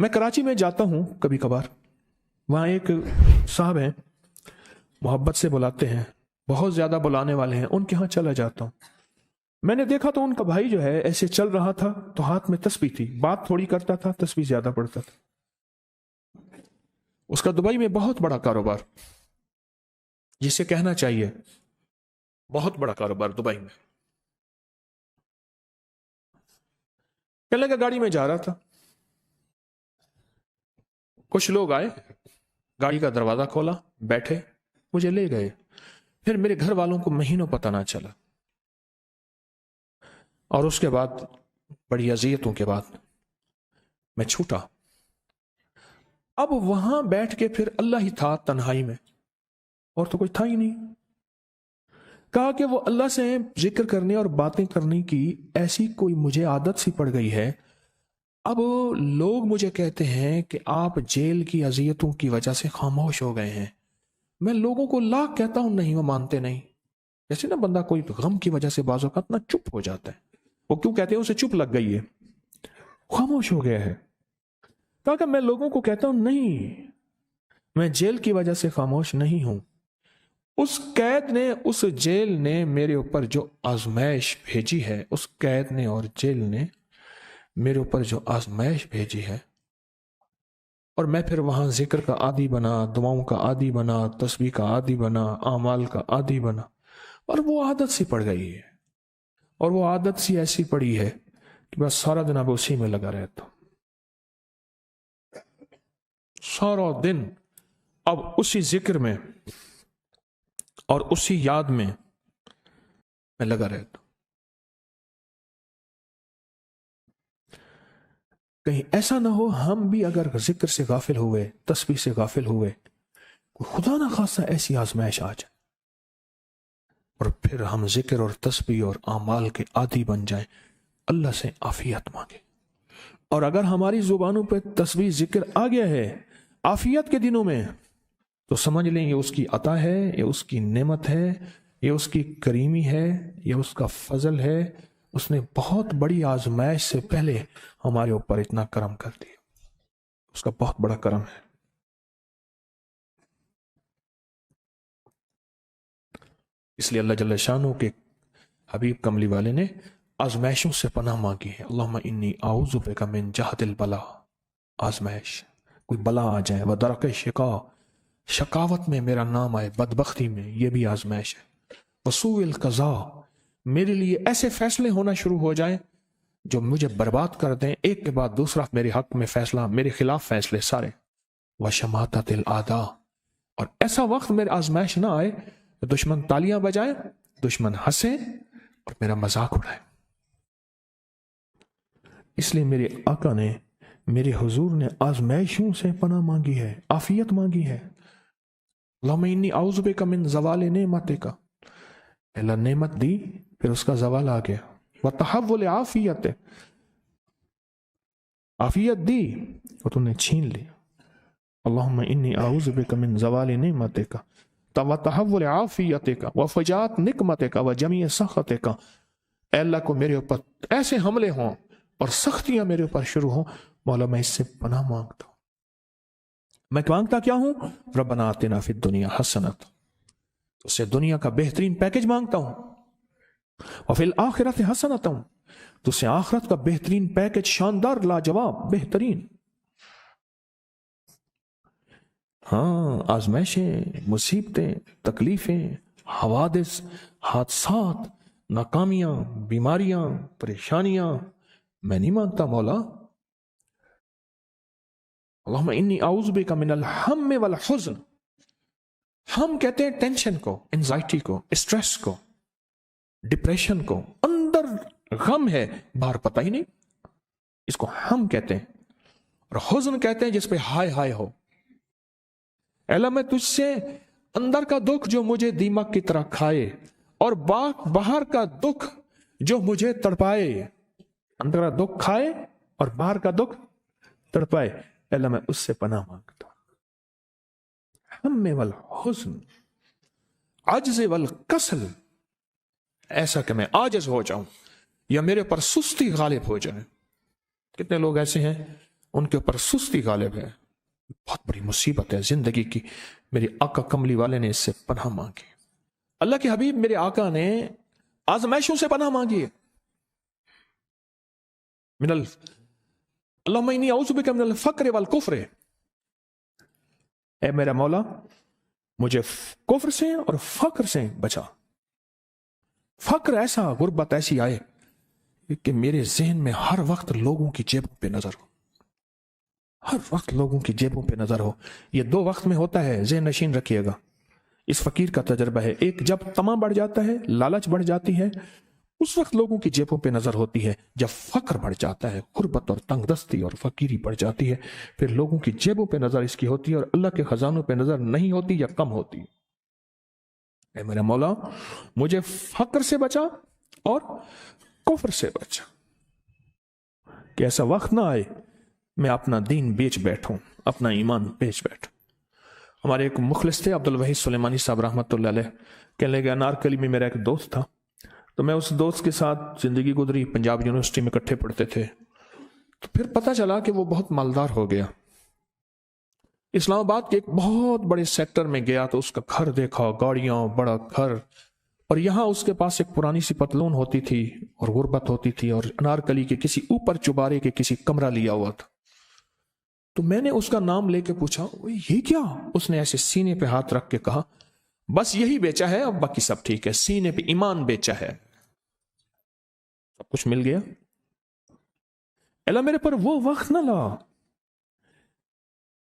میں کراچی میں جاتا ہوں کبھی کبھار، وہاں ایک صاحب ہیں، محبت سے بلاتے ہیں، بہت زیادہ بلانے والے ہیں، ان کے ہاں چلا جاتا ہوں۔ میں نے دیکھا تو ان کا بھائی جو ہے ایسے چل رہا تھا تو ہاتھ میں تسبیح تھی، بات تھوڑی کرتا تھا، تسبیح زیادہ پڑھتا تھا۔ اس کا دبئی میں بہت بڑا کاروبار، جسے کہنا چاہیے بہت بڑا کاروبار دبئی میں۔ کہنے لگا گاڑی میں جا رہا تھا، کچھ لوگ آئے، گاڑی کا دروازہ کھولا، بیٹھے، مجھے لے گئے۔ پھر میرے گھر والوں کو مہینوں پتہ نہ چلا، اور اس کے بعد بڑی اذیتوں کے بعد میں چھوٹا۔ اب وہاں بیٹھ کے پھر اللہ ہی تھا تنہائی میں، اور تو کچھ تھا ہی نہیں۔ کہا کہ وہ اللہ سے ذکر کرنے اور باتیں کرنے کی ایسی کوئی مجھے عادت سی پڑ گئی ہے، اب لوگ مجھے کہتے ہیں کہ آپ جیل کی اذیتوں کی وجہ سے خاموش ہو گئے ہیں۔ میں لوگوں کو لاکھ کہتا ہوں، نہیں، وہ مانتے نہیں۔ جیسے نا بندہ کوئی غم کی وجہ سے بعض اوقات نا چپ ہو جاتا ہے، وہ کیوں کہتے ہیں؟ اسے چپ لگ گئی ہے، خاموش ہو گیا ہے۔ کہا کہ میں لوگوں کو کہتا ہوں، نہیں، میں جیل کی وجہ سے خاموش نہیں ہوں۔ اس قید نے، اس جیل نے میرے اوپر جو آزمائش بھیجی ہے، اس قید نے اور جیل نے میرے اوپر جو آزمائش بھیجی ہے، اور میں پھر وہاں ذکر کا عادی بنا، دعاؤں کا عادی بنا، تسبیح کا عادی بنا، اعمال کا عادی بنا، اور وہ عادت سی پڑ گئی ہے، اور وہ عادت سی ایسی پڑی ہے کہ بس سارا دن اب اسی میں لگا رہتا ہوں، سارا دن اب اسی ذکر میں اور اسی یاد میں لگا رہتا ہوں۔ کہیں ایسا نہ ہو ہم بھی اگر ذکر سے غافل ہوئے، تسبیح سے غافل ہوئے، خدا نہ خاصا ایسی آزمائش آ جائے اور پھر ہم ذکر اور تسبیح اور اعمال کے عادی بن جائیں، اللہ سے عافیت مانگے۔ اور اگر ہماری زبانوں پہ تسبیح ذکر آ گیا ہے عافیت کے دنوں میں، تو سمجھ لیں یہ اس کی عطا ہے، یہ اس کی نعمت ہے، یہ اس کی کریمی ہے، یہ اس کا فضل ہے۔ اس نے بہت بڑی آزمائش سے پہلے ہمارے اوپر اتنا کرم کر دیا، اس کا بہت بڑا کرم ہے۔ اس لیے اللہ جل شانہ کے حبیب کملی والے نے آزمائشوں سے پناہ مانگی ہے۔ اللہم انی اعوذ بک من جہد البلاء، آزمائش، کوئی بلا آ جائے، ودرک شقاء، شقاوت میں میرا نام آئے، بدبختی میں، یہ بھی آزمائش ہے، وسوء القضاء، میرے لیے ایسے فیصلے ہونا شروع ہو جائیں جو مجھے برباد کر دیں، ایک کے بعد دوسرا میرے حق میں فیصلہ، میرے خلاف فیصلے سارے، وشماتت الاعداء، اور ایسا وقت میرے آزمائش نہ آئے دشمن تالیاں بجائے، دشمن ہنسے اور میرا مذاق اڑائے۔ اس لیے میرے آقا نے، میرے حضور نے آزمائشوں سے پناہ مانگی ہے، عافیت مانگی ہے۔ اللہم انی اعوذ بک من زوال نعمتک، اللہ نعمت دی پھر اس کا زوال آ گیا، وتحول عافیت، عافیت دی وہ تم نے چھین لی۔ اللہم انی اعوذ بک من زوال نعمتک وتحول عافیتک وفجاءت نقمتک وجمیع سخطک، اے اللہ کو میرے اوپر ایسے حملے ہوں اور سختیاں میرے اوپر شروع ہوں، مولا میں اس سے پناہ مانگتا ہوں۔ میں مانگتا کیا ہوں؟ ربنا آتنا فی الدنیا حسنۃ، اس سے دنیا کا بہترین پیکج مانگتا ہوں، وفی الآخرۃ حسنۃ، تو سے آخرت کا بہترین پیکج، شاندار، لاجواب، بہترین۔ ہاں، آزمائشیں، مصیبتیں، تکلیفیں، حوادث، حادثات، ناکامیاں، بیماریاں، پریشانیاں، میں نہیں مانگتا مولا۔ اللہم انی اعوذ بک من الہم والحزن، ہم کہتے ہیں ٹینشن کو، انزائٹی کو، اسٹریس کو، ڈپریشن کو، اندر غم ہے باہر پتہ ہی نہیں، اس کو ہم کہتے ہیں، اور حزن کہتے ہیں جس پہ ہائے ہائے ہو۔ اے اللہ میں تجھ سے اندر کا دکھ جو مجھے دیمک کی طرح کھائے، اور باہر کا دکھ جو مجھے تڑپائے، اندر کا دکھ کھائے اور باہر کا دکھ تڑپائے، اے اللہ میں اس سے پناہ مانگتا ہوں۔ ہم والحزن، عجز والکسل، ایسا کہ میں عاجز ہو جاؤں یا میرے پر سستی غالب ہو جائے۔ کتنے لوگ ایسے ہیں ان کے اوپر سستی غالب ہے، بہت بڑی مصیبت ہے زندگی کی۔ میرے آقا کملی والے نے اس سے پناہ مانگی، اللہ کے حبیب میرے آقا نے آزمائشوں سے پناہ مانگی ہے۔ اللہم انی اعوذ بک من الفقر والکفر، اے میرا مولا مجھے کفر سے اور فقر سے بچا۔ فقر ایسا، غربت ایسی آئے کہ میرے ذہن میں ہر وقت لوگوں کی جیبوں پہ نظر ہو، ہر وقت لوگوں کی جیبوں پہ نظر ہو۔ یہ دو وقت میں ہوتا ہے، ذہن نشین رکھیے گا، اس فقیر کا تجربہ ہے۔ ایک جب طمع بڑھ جاتا ہے، لالچ بڑھ جاتی ہے، اس وقت لوگوں کی جیبوں پہ نظر ہوتی ہے۔ جب فقر بڑھ جاتا ہے، غربت اور تنگ دستی اور فقیری بڑھ جاتی ہے، پھر لوگوں کی جیبوں پہ نظر اس کی ہوتی ہے اور اللہ کے خزانوں پہ نظر نہیں ہوتی یا کم ہوتی۔ اے میرا مولا مجھے فقر سے بچا اور کفر سے بچا، کہ ایسا وقت نہ آئے میں اپنا دین بیچ بیٹھوں، اپنا ایمان بیچ بیٹھوں۔ ہمارے ایک مخلص تھے عبد الوحید سلیمانی صاحب رحمۃ اللہ علیہ، کہنے لگے انارکلی میں میرا ایک دوست تھا، تو میں اس دوست کے ساتھ زندگی گزری، پنجاب یونیورسٹی میں اکٹھے پڑھتے تھے، تو پھر پتہ چلا کہ وہ بہت مالدار ہو گیا۔ اسلام آباد کے ایک بہت بڑے سیکٹر میں گیا تو اس کا گھر دیکھا، گاڑیاں، بڑا گھر، اور یہاں اس کے پاس ایک پرانی سی پتلون ہوتی تھی اور غربت ہوتی تھی، اور انارکلی کے کسی اوپر چبارے کے کسی کمرہ لیا ہوا تھا۔ تو میں نے اس کا نام لے کے پوچھا یہ کیا؟ اس نے ایسے سینے پہ ہاتھ رکھ کے کہا بس یہی بیچا ہے، اب باقی سب ٹھیک ہے، سینے پہ ایمان بیچا ہے، سب کچھ مل گیا۔ اللہ میرے پر وہ وقت نہ لا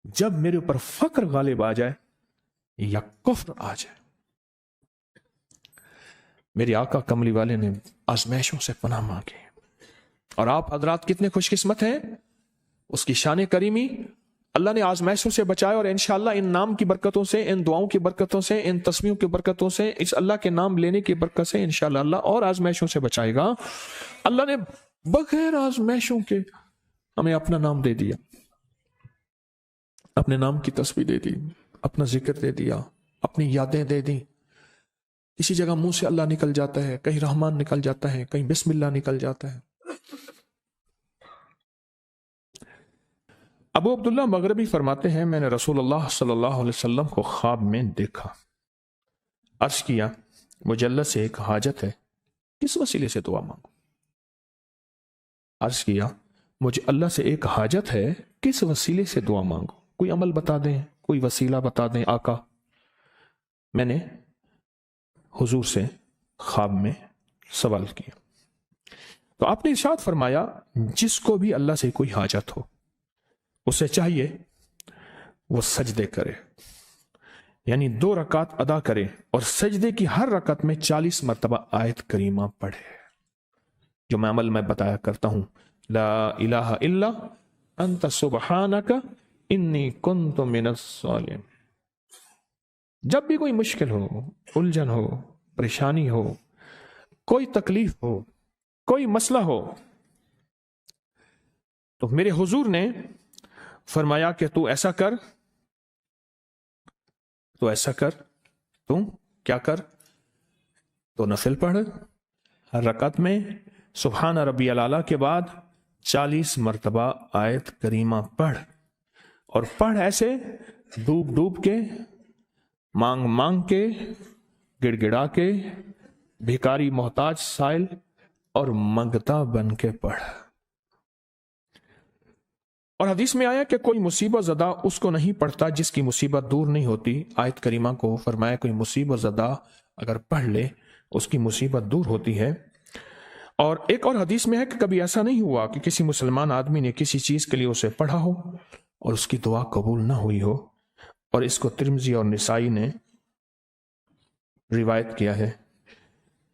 جب میرے اوپر فقر غالب آ جائے یا کفر آ جائے۔ میرے آقا کملی والے نے آزمائشوں سے پناہ مانگی، اور آپ حضرات کتنے خوش قسمت ہیں، اس کی شان کریمی اللہ نے آزمائشوں سے بچائے، اور انشاءاللہ ان نام کی برکتوں سے، ان دعاؤں کی برکتوں سے، ان تسبیحوں کی برکتوں سے، اس اللہ کے نام لینے کی برکت سے انشاءاللہ اللہ اور آزمائشوں سے بچائے گا۔ اللہ نے بغیر آزمائشوں کے ہمیں اپنا نام دے دیا، اپنے نام کی تسبیح دے دی، اپنا ذکر دے دیا، اپنی یادیں دے دی۔ کسی جگہ منہ سے اللہ نکل جاتا ہے، کہیں رحمان نکل جاتا ہے، کہیں بسم اللہ نکل جاتا ہے۔ ابو عبداللہ مغربی فرماتے ہیں میں نے رسول اللہ صلی اللہ علیہ وسلم کو خواب میں دیکھا، عرض کیا مجھے اللہ سے ایک حاجت ہے، کس وسیلے سے دعا مانگوں؟ عرض کیا مجھے اللہ سے ایک حاجت ہے، کس وسیلے سے دعا مانگوں؟ کوئی عمل بتا دیں، کوئی وسیلہ بتا دیں آقا۔ میں نے حضور سے خواب میں سوال کیا تو آپ نے ارشاد فرمایا جس کو بھی اللہ سے کوئی حاجت ہو اسے چاہیے وہ سجدے کرے، یعنی 2 رکعت ادا کرے اور سجدے کی ہر رکعت میں 40 مرتبہ آیت کریمہ پڑھے، جو میں عمل میں بتایا کرتا ہوں، لا الہ الا انت سبحانک انی کنت من الظالمین۔ جب بھی کوئی مشکل ہو، الجھن ہو، پریشانی ہو، کوئی تکلیف ہو، کوئی مسئلہ ہو، تو میرے حضور نے فرمایا کہ تو ایسا کر، تو ایسا کر، تو کیا کر، تو نفل پڑھ، ہر رکعت میں سبحان ربی الاعلیٰ کے بعد 40 مرتبہ آیت کریمہ پڑھ، اور پڑھ ایسے ڈوب ڈوب کے، مانگ مانگ کے، گڑ گڑا کے، بھیکاری محتاج سائل اور منگتا بن کے پڑھ۔ اور حدیث میں آیا کہ کوئی مصیبت زدہ اس کو نہیں پڑھتا جس کی مصیبت دور نہیں ہوتی۔ آیت کریمہ کو فرمایا کوئی مصیبت زدہ اگر پڑھ لے اس کی مصیبت دور ہوتی ہے۔ اور ایک اور حدیث میں ہے کہ کبھی ایسا نہیں ہوا کہ کسی مسلمان آدمی نے کسی چیز کے لیے اسے پڑھا ہو اور اس کی دعا قبول نہ ہوئی ہو، اور اس کو ترمذی اور نسائی نے روایت کیا ہے۔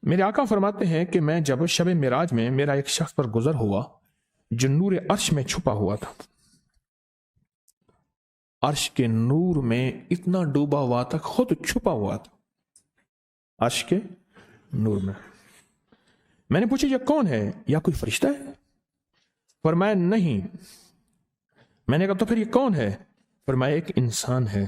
میرے آقا فرماتے ہیں کہ میں جب شب معراج میں میرا ایک شخص پر گزر ہوا جو نور عرش میں چھپا ہوا تھا، عرش کے نور میں اتنا ڈوبا ہوا تھا، خود چھپا ہوا تھا عرش کے نور میں۔ میں نے پوچھا یہ کون ہے، یا کوئی فرشتہ ہے؟ فرمایا نہیں۔ میں نے کہا تو پھر یہ کون ہے؟ فرمایا ایک انسان ہے،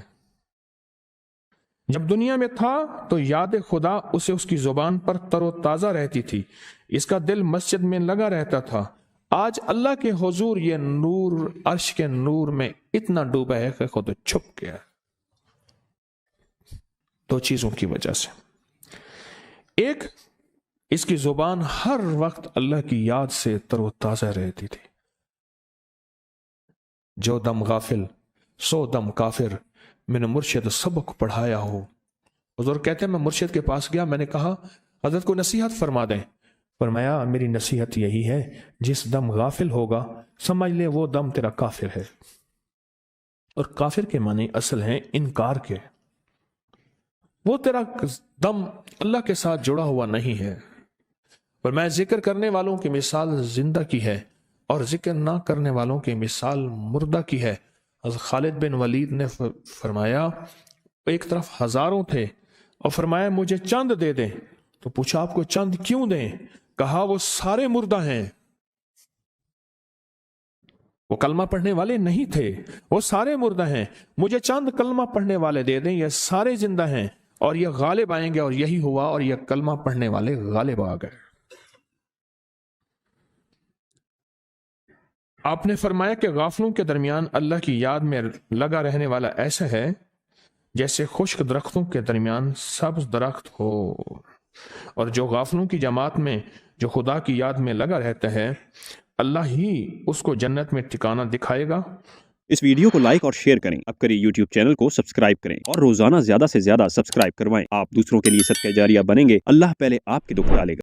جب دنیا میں تھا تو یاد خدا اسے اس کی زبان پر تر و تازہ رہتی تھی، اس کا دل مسجد میں لگا رہتا تھا، آج اللہ کے حضور یہ نور عرش کے نور میں اتنا ڈوبا ہے کہ خود چھپ گیا. دو چیزوں کی وجہ سے. ایک، اس کی زبان ہر وقت اللہ کی یاد سے تر و تازہ رہتی تھی. جو دم غافل سو دم کافر، میں نے مرشد سبق پڑھایا ہو. حضور کہتے ہیں میں مرشد کے پاس گیا، میں نے کہا حضرت کو نصیحت فرما دیں. فرمایا میری نصیحت یہی ہے، جس دم غافل ہوگا سمجھ لے وہ دم تیرا کافر ہے. اور کافر کے معنی اصل ہیں انکار کے. وہ تیرا دم اللہ کے ساتھ جڑا ہوا نہیں ہے. اور میں ذکر کرنے والوں کی مثال زندہ کی ہے اور ذکر نہ کرنے والوں کی مثال مردہ کی ہے. حضرت خالد بن ولید نے فرمایا ایک طرف ہزاروں تھے اور فرمایا مجھے چند دے دیں. تو پوچھا آپ کو چند کیوں دیں؟ کہا وہ سارے مردہ ہیں. وہ کلمہ پڑھنے والے نہیں تھے، وہ سارے مردہ ہیں. مجھے چند کلمہ پڑھنے والے دے دیں، یہ سارے زندہ ہیں اور یہ غالب آئیں گے. اور یہی ہوا، اور یہ کلمہ پڑھنے والے غالب آ گئے. آپ نے فرمایا کہ غافلوں کے درمیان اللہ کی یاد میں لگا رہنے والا ایسا ہے جیسے خشک درختوں کے درمیان سبز درخت ہو. اور جو غافلوں کی جماعت میں جو خدا کی یاد میں لگا رہتا ہے، اللہ ہی اس کو جنت میں ٹھکانہ دکھائے گا. اس ویڈیو کو لائک اور شیئر کریں. اب کریں یوٹیوب چینل کو سبسکرائب کریں اور روزانہ زیادہ سے زیادہ سبسکرائب کروائیں. آپ دوسروں کے لیے صدقہ جاریہ بنیں گے. اللہ پہلے آپ کے دکھ ڈالے گا.